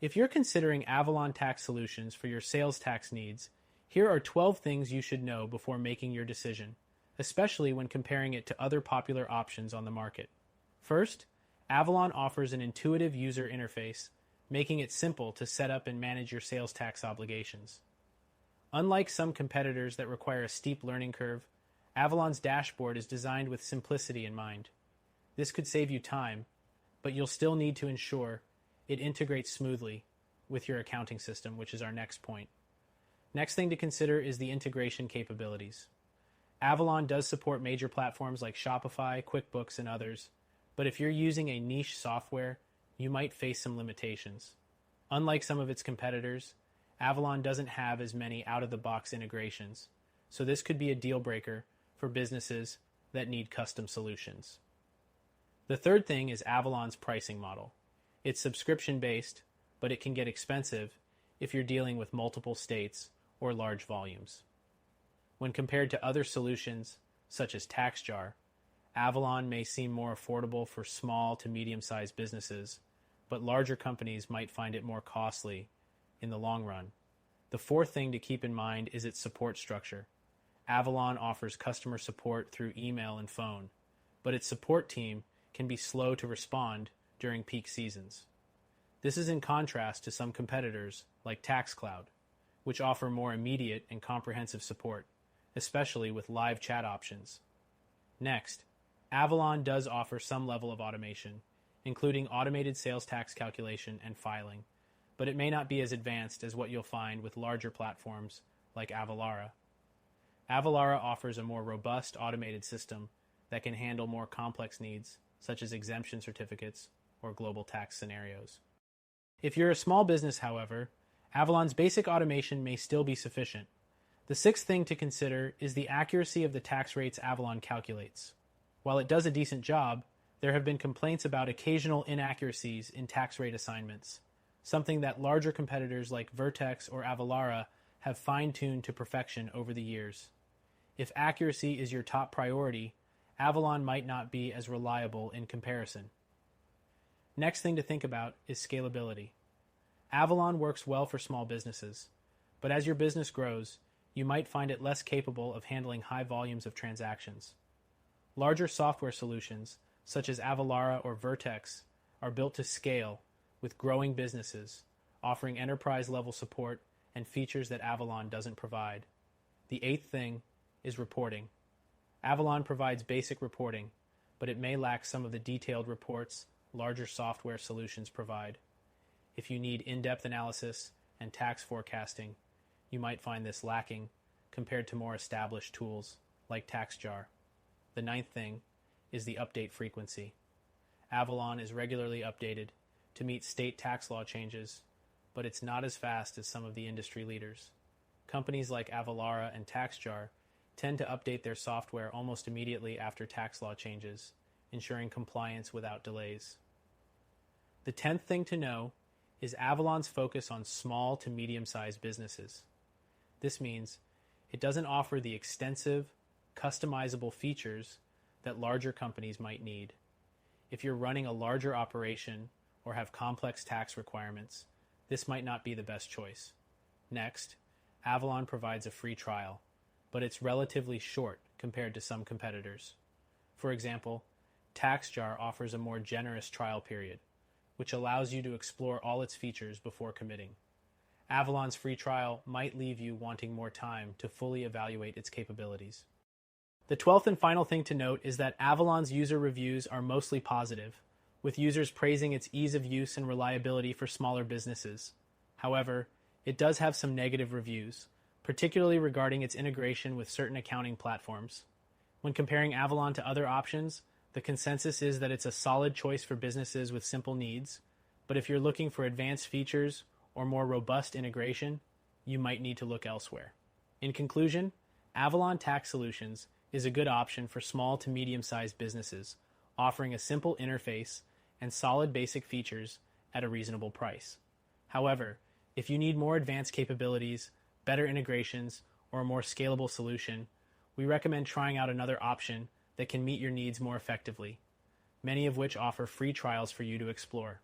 If you're considering Avalon tax solutions for your sales tax needs, here are 12 things you should know before making your decision, especially when comparing it to other popular options on the market. First, Avalon offers an intuitive user interface, making it simple to set up and manage your sales tax obligations. Unlike some competitors that require a steep learning curve, Avalon's dashboard is designed with simplicity in mind. This could save you time, but you'll still need to ensure it integrates smoothly with your accounting system, which is our next point. Next thing to consider is the integration capabilities. Avalon does support major platforms like Shopify, QuickBooks, and others, but if you're using a niche software, you might face some limitations. Unlike some of its competitors, Avalon doesn't have as many out-of-the-box integrations, so this could be a deal breaker for businesses that need custom solutions. The third thing is Avalon's pricing model. It's subscription-based, but it can get expensive if you're dealing with multiple states or large volumes. When compared to other solutions, such as TaxJar, Avalon may seem more affordable for small to medium-sized businesses, but larger companies might find it more costly in the long run. The fourth thing to keep in mind is its support structure. Avalon offers customer support through email and phone, but its support team can be slow to respond during peak seasons. This is in contrast to some competitors like TaxCloud, which offer more immediate and comprehensive support, especially with live chat options. Next, Avalon does offer some level of automation, including automated sales tax calculation and filing, but it may not be as advanced as what you'll find with larger platforms like Avalara. Avalara offers a more robust automated system that can handle more complex needs, such as exemption certificates or global tax scenarios. If you're a small business, however, Avalon's basic automation may still be sufficient. The sixth thing to consider is the accuracy of the tax rates Avalon calculates. While it does a decent job, there have been complaints about occasional inaccuracies in tax rate assignments, something that larger competitors like Vertex or Avalara have fine-tuned to perfection over the years. If accuracy is your top priority, Avalon might not be as reliable in comparison. Next thing to think about is scalability. Avalon works well for small businesses, but as your business grows, you might find it less capable of handling high volumes of transactions. Larger software solutions, such as Avalara or Vertex, are built to scale with growing businesses, offering enterprise-level support and features that Avalon doesn't provide. The eighth thing is reporting. Avalon provides basic reporting, but it may lack some of the detailed reports larger software solutions provide. If you need in-depth analysis and tax forecasting, you might find this lacking compared to more established tools like TaxJar. The ninth thing is the update frequency. Avalon is regularly updated to meet state tax law changes, but it's not as fast as some of the industry leaders. Companies like Avalara and TaxJar tend to update their software almost immediately after tax law changes, ensuring compliance without delays. The 10th thing to know is Avalon's focus on small to medium-sized businesses. This means it doesn't offer the extensive, customizable features that larger companies might need. If you're running a larger operation or have complex tax requirements, this might not be the best choice. Next, Avalon provides a free trial, but it's relatively short compared to some competitors. For example, TaxJar offers a more generous trial period, which allows you to explore all its features before committing. Avalon's free trial might leave you wanting more time to fully evaluate its capabilities. The 12th and final thing to note is that Avalon's user reviews are mostly positive, with users praising its ease of use and reliability for smaller businesses. However, it does have some negative reviews, particularly regarding its integration with certain accounting platforms. When comparing Avalon to other options, the consensus is that it's a solid choice for businesses with simple needs, but if you're looking for advanced features or more robust integration, you might need to look elsewhere. In conclusion, Avalon Tax Solutions is a good option for small to medium-sized businesses, offering a simple interface and solid basic features at a reasonable price. However, if you need more advanced capabilities, better integrations, or a more scalable solution, we recommend trying out another option that can meet your needs more effectively, many of which offer free trials for you to explore.